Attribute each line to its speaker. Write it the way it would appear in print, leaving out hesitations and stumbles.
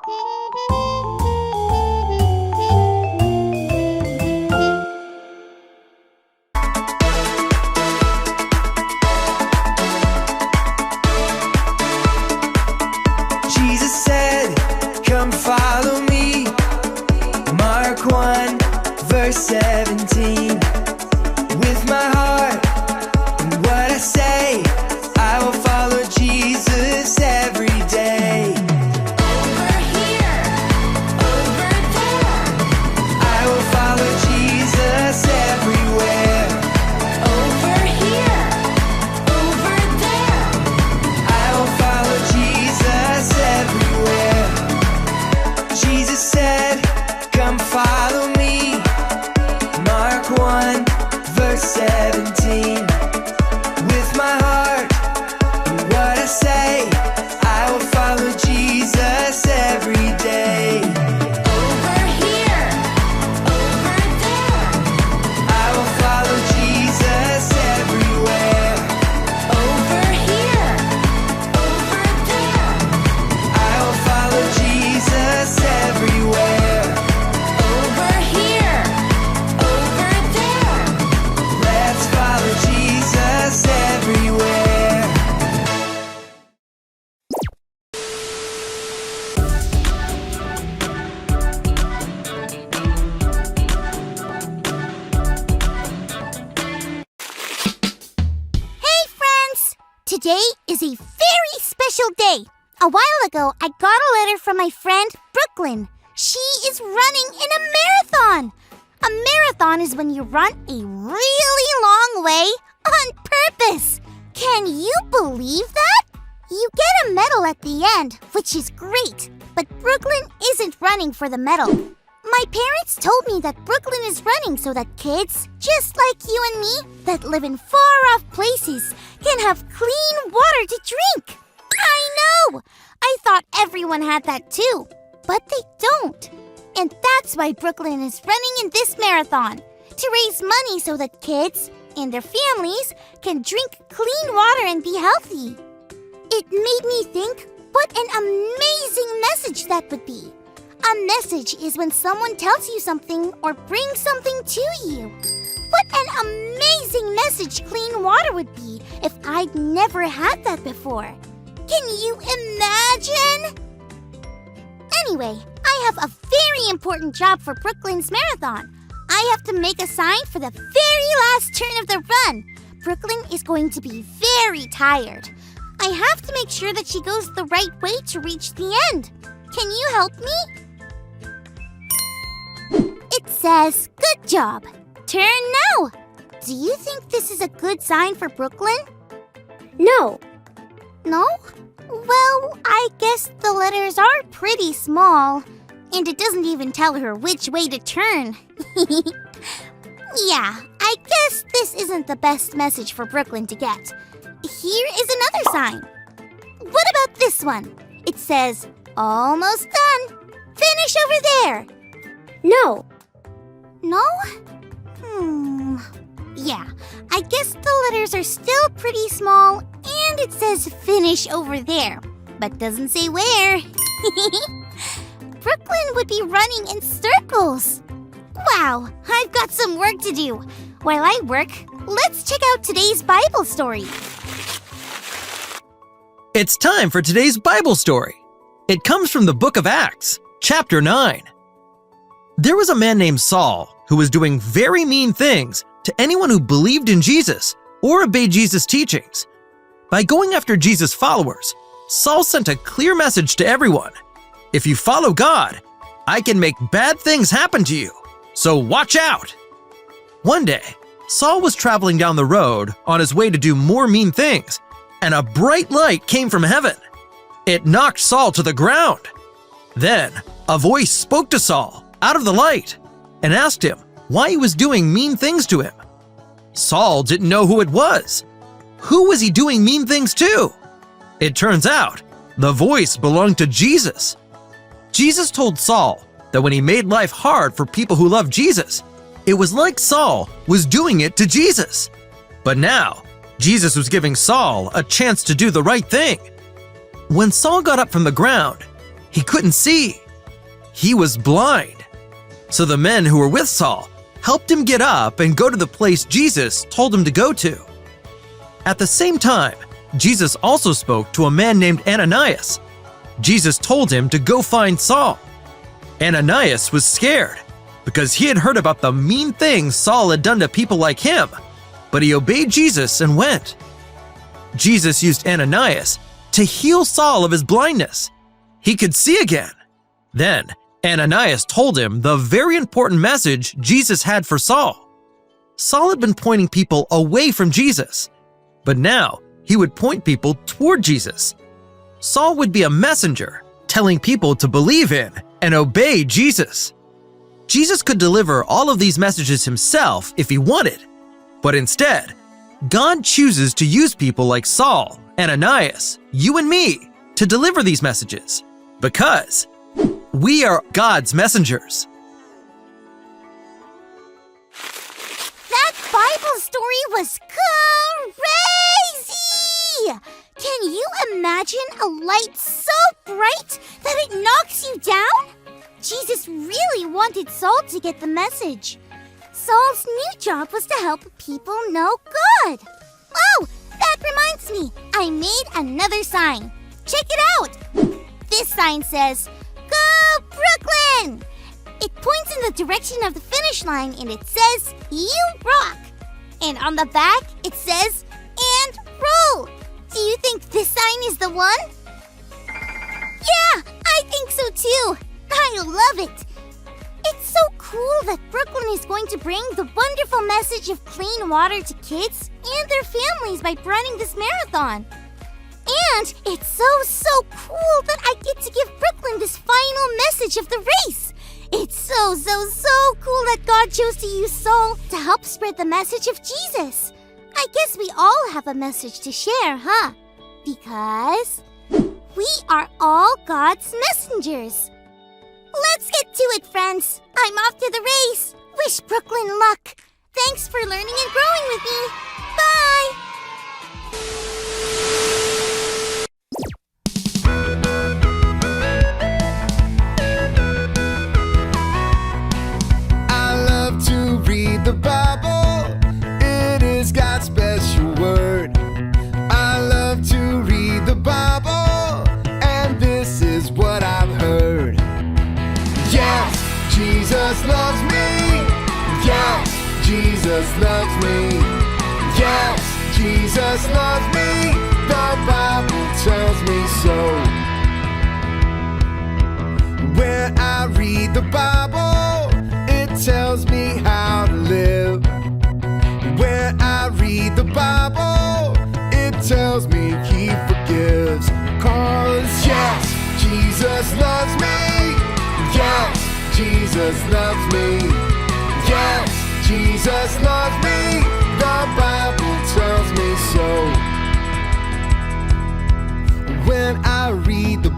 Speaker 1: Jesus said, "Come follow me." Mark 1, verse 17. With my heart and what I say, I will follow Jesus every day.
Speaker 2: Over here, over there.
Speaker 1: I will follow Jesus everywhere.
Speaker 2: Over here, over there.
Speaker 1: I will follow Jesus everywhere. Jesus said, "Come follow me." Mark 1, verse 17. With my heart and what I say, I will follow Jesus every day.
Speaker 2: Over here, over there.
Speaker 1: I will follow Jesus everywhere.
Speaker 2: Over here, over there.
Speaker 1: I will follow Jesus everywhere.
Speaker 2: Over here, over there.
Speaker 1: Let's follow Jesus everywhere.
Speaker 3: Hey friends! Today is a very special day. A while ago, I got a letter from my friend Brooklyn. She is running in a marathon. A marathon is when you run a really long way on purpose. Can you believe that? You get a medal at the end, which is great, but Brooklyn isn't running for the medal. My parents told me that Brooklyn is running so that kids, just like you and me, that live in far-off places, can have clean water to drink. I know! I thought everyone had that too, but they don't. And that's why Brooklyn is running in this marathon, to raise money so that kids and their families can drink clean water and be healthy. It made me think what an amazing message that would be. A message is when someone tells you something or brings something to you. What an amazing message clean water would be if I'd never had that before. Can you imagine? Anyway, I have a very important job for Brooklyn's marathon. I have to make a sign for the very last turn of the run. Brooklyn is going to be very tired. I have to make sure that she goes the right way to reach the end. Can you help me? It says, "Good job. Turn now." Do you think this is a good sign for Brooklyn?
Speaker 4: No.
Speaker 3: No? Well, I guess the letters are pretty small. And it doesn't even tell her which way to turn. Yeah, I guess this isn't the best message for Brooklyn to get. Here is another sign. What about this one? It says, "Almost done. Finish over there."
Speaker 4: No.
Speaker 3: No? Yeah, I guess the letters are still pretty small and it says finish over there, but doesn't say where. Brooklyn would be running in circles. Wow, I've got some work to do. While I work, let's check out today's Bible story.
Speaker 5: It's time for today's Bible story. It comes from the book of Acts, chapter 9. There was a man named Saul who was doing very mean things to anyone who believed in Jesus or obeyed Jesus' teachings. By going after Jesus' followers, Saul sent a clear message to everyone. If you follow God, I can make bad things happen to you, so watch out. One day, Saul was traveling down the road on his way to do more mean things, and a bright light came from heaven. It knocked Saul to the ground. Then, a voice spoke to Saul out of the light and asked him why he was doing mean things to him. Saul didn't know who it was. Who was he doing mean things to? It turns out the voice belonged to Jesus. Jesus told Saul that when he made life hard for people who loved Jesus, it was like Saul was doing it to Jesus. But now, Jesus was giving Saul a chance to do the right thing. When Saul got up from the ground, he couldn't see. He was blind. So the men who were with Saul helped him get up and go to the place Jesus told him to go to. At the same time, Jesus also spoke to a man named Ananias. Jesus told him to go find Saul. Ananias was scared because he had heard about the mean things Saul had done to people like him, but he obeyed Jesus and went. Jesus used Ananias to heal Saul of his blindness. He could see again. Then Ananias told him the very important message Jesus had for Saul. Saul had been pointing people away from Jesus, but now he would point people toward Jesus. Saul would be a messenger, telling people to believe in and obey Jesus. Jesus could deliver all of these messages himself if he wanted, but instead, God chooses to use people like Saul, Ananias, you and me, to deliver these messages, because we are God's messengers.
Speaker 3: That Bible story was crazy! Can you imagine a light so bright that it knocks you down? Jesus really wanted Saul to get the message. Saul's new job was to help people know God. Oh, that reminds me, I made another sign. Check it out. This sign says, "Go Brooklyn!" It points in the direction of the finish line and it says, "You rock!" And on the back, it says, "And roll!" Do you think this sign is the one? Yeah, I think so too. I love it. It's so cool that Brooklyn is going to bring the wonderful message of clean water to kids and their families by running this marathon. And it's so cool that I get to give Brooklyn this final message of the race. It's so cool that God chose to use Saul to help spread the message of Jesus. I guess we all have a message to share, huh? Because we are all God's messengers. Let's get to it, friends. I'm off to the race. Wish Brooklyn luck. Thanks for learning and growing with me. Bye!
Speaker 1: I love to read the Bible. It is God's special word. I love to read the Bible, and this is what I've heard. Yes, Jesus loves me. Yes, Jesus loves me. Yes, Jesus loves me. The Bible tells me so. When I read the Bible, it tells me how to live. When I read the Bible, it tells me He forgives. 'Cause yes, Jesus loves me. Yes, Jesus loves me. Yes, Jesus loves me. The Bible tells me so. When I read the